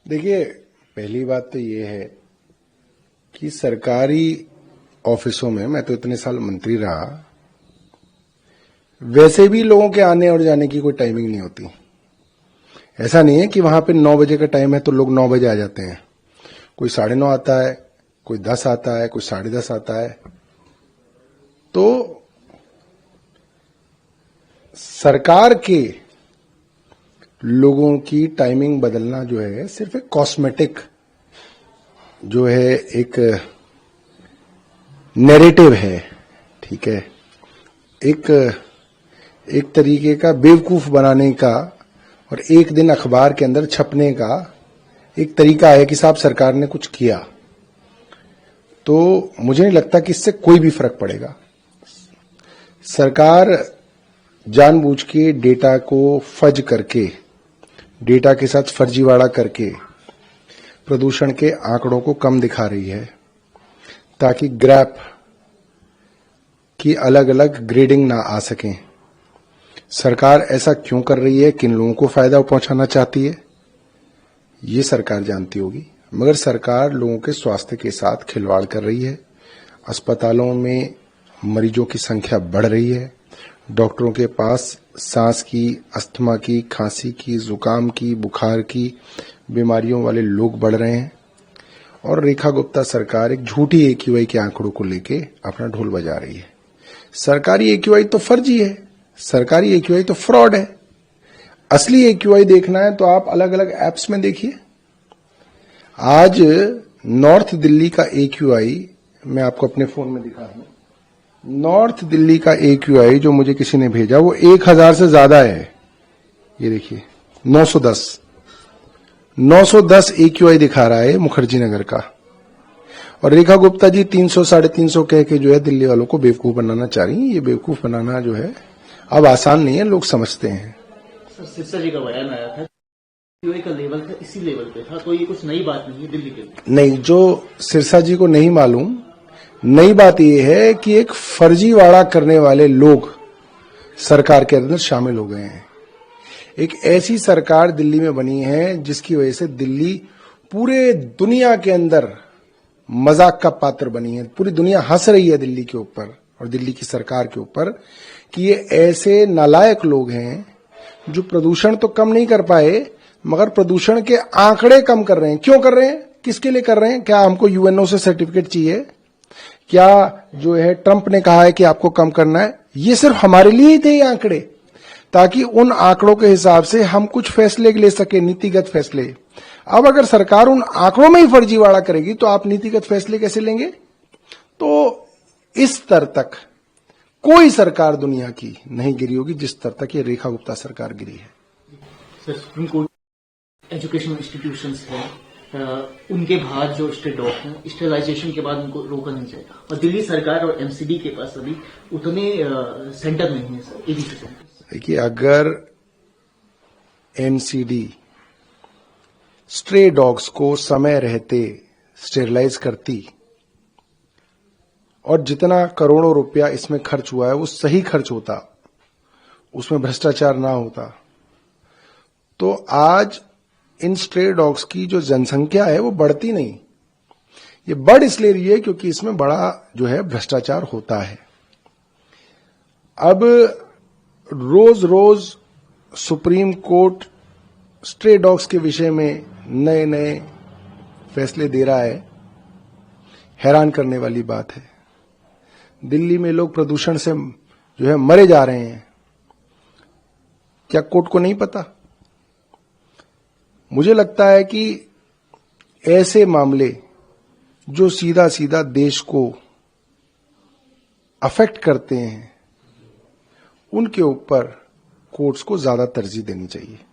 देखिए, पहली बात तो ये है कि सरकारी ऑफिसों में मैं तो इतने साल मंत्री रहा, वैसे भी लोगों के आने और जाने की कोई टाइमिंग नहीं होती। ऐसा नहीं है कि वहां पे 9 बजे का टाइम है तो लोग 9 बजे आ जाते हैं। कोई 9:30 आता है, कोई 10 आता है, कोई 10:30 आता है। तो सरकार के लोगों की टाइमिंग बदलना जो है सिर्फ एक कॉस्मेटिक जो है, एक नैरेटिव है, ठीक है, एक तरीके का बेवकूफ बनाने का और एक दिन अखबार के अंदर छपने का एक तरीका है कि साहब सरकार ने कुछ किया। तो मुझे नहीं लगता कि इससे कोई भी फर्क पड़ेगा। सरकार जानबूझ के डेटा को फज करके, डेटा के साथ फर्जीवाड़ा करके प्रदूषण के आंकड़ों को कम दिखा रही है ताकि ग्रैप की अलग अलग ग्रेडिंग ना आ सकें। सरकार ऐसा क्यों कर रही है, किन लोगों को फायदा पहुंचाना चाहती है, ये सरकार जानती होगी, मगर सरकार लोगों के स्वास्थ्य के साथ खिलवाड़ कर रही है। अस्पतालों में मरीजों की संख्या बढ़ रही है, डॉक्टरों के पास सांस की, अस्थमा की, खांसी की, जुकाम की, बुखार की बीमारियों वाले लोग बढ़ रहे हैं और रेखा गुप्ता सरकार एक झूठी AQI के आंकड़ों को लेके अपना ढोल बजा रही है। सरकारी AQI तो फर्जी है, सरकारी AQI तो फ्रॉड है। असली AQI देखना है तो आप अलग अलग एप्स में देखिए। आज नॉर्थ दिल्ली का AQI मैं आपको अपने फोन में दिखा दूं। नॉर्थ दिल्ली का AQI जो मुझे किसी ने भेजा वो 1000 से ज्यादा है। ये देखिए 910 AQI दिखा रहा है मुखर्जी नगर का। और रेखा गुप्ता जी 300 350 कह के जो है दिल्ली वालों को बेवकूफ बनाना चाह रही हैं। ये बेवकूफ बनाना जो है अब आसान नहीं है, लोग समझते हैं। सर, सिरसा जी का बयान आया था, AQI का लेवल था इसी लेवल पे था, तो ये कुछ नई बात नहीं है दिल्ली के लिए। नहीं, जो सिरसा जी को नहीं मालूम, नई बात यह है कि एक फर्जीवाड़ा करने वाले लोग सरकार के अंदर शामिल हो गए हैं। एक ऐसी सरकार दिल्ली में बनी है जिसकी वजह से दिल्ली पूरे दुनिया के अंदर मजाक का पात्र बनी है। पूरी दुनिया हंस रही है दिल्ली के ऊपर और दिल्ली की सरकार के ऊपर कि ये ऐसे नालायक लोग हैं जो प्रदूषण तो कम नहीं कर पाए मगर प्रदूषण के आंकड़े कम कर रहे हैं। क्यों कर रहे हैं, किसके लिए कर रहे हैं? क्या हमको UNO से सर्टिफिकेट चाहिए? क्या जो है ट्रंप ने कहा है कि आपको कम करना है? ये सिर्फ हमारे लिए ही थे ये आंकड़े, ताकि उन आंकड़ों के हिसाब से हम कुछ फैसले ले सके, नीतिगत फैसले। अब अगर सरकार उन आंकड़ों में ही फर्जीवाड़ा करेगी तो आप नीतिगत फैसले कैसे लेंगे? तो इस स्तर तक कोई सरकार दुनिया की नहीं गिरी होगी जिस स्तर तक ये रेखा गुप्ता सरकार गिरी है। Sir, supreme court educational institutions है, उनके बाहर जो स्ट्रीट डॉग हैं, स्टेलाइजेशन के बाद उनको रोका नहीं जाएगा। और दिल्ली सरकार और MCD के पास अभी उतने सेंटर नहीं है सर, ABC सेंटर। देखिए, अगर MCD स्ट्रे डॉग्स को समय रहते स्टेरलाइज करती और जितना करोड़ों रुपया इसमें खर्च हुआ है वो सही खर्च होता, उसमें भ्रष्टाचार ना होता, तो आज इन स्ट्रे डॉग्स की जो जनसंख्या है वो बढ़ती नहीं। ये बढ़ इसलिए रही है क्योंकि इसमें बड़ा जो है भ्रष्टाचार होता है। अब रोज रोज सुप्रीम कोर्ट स्ट्रे डॉग्स के विषय में नए नए फैसले दे रहा है, हैरान करने वाली बात है। दिल्ली में लोग प्रदूषण से जो है मरे जा रहे हैं, क्या कोर्ट को नहीं पता? मुझे लगता है कि ऐसे मामले जो सीधा सीधा देश को अफेक्ट करते हैं उनके ऊपर कोर्ट्स को ज्यादा तरजीह देनी चाहिए।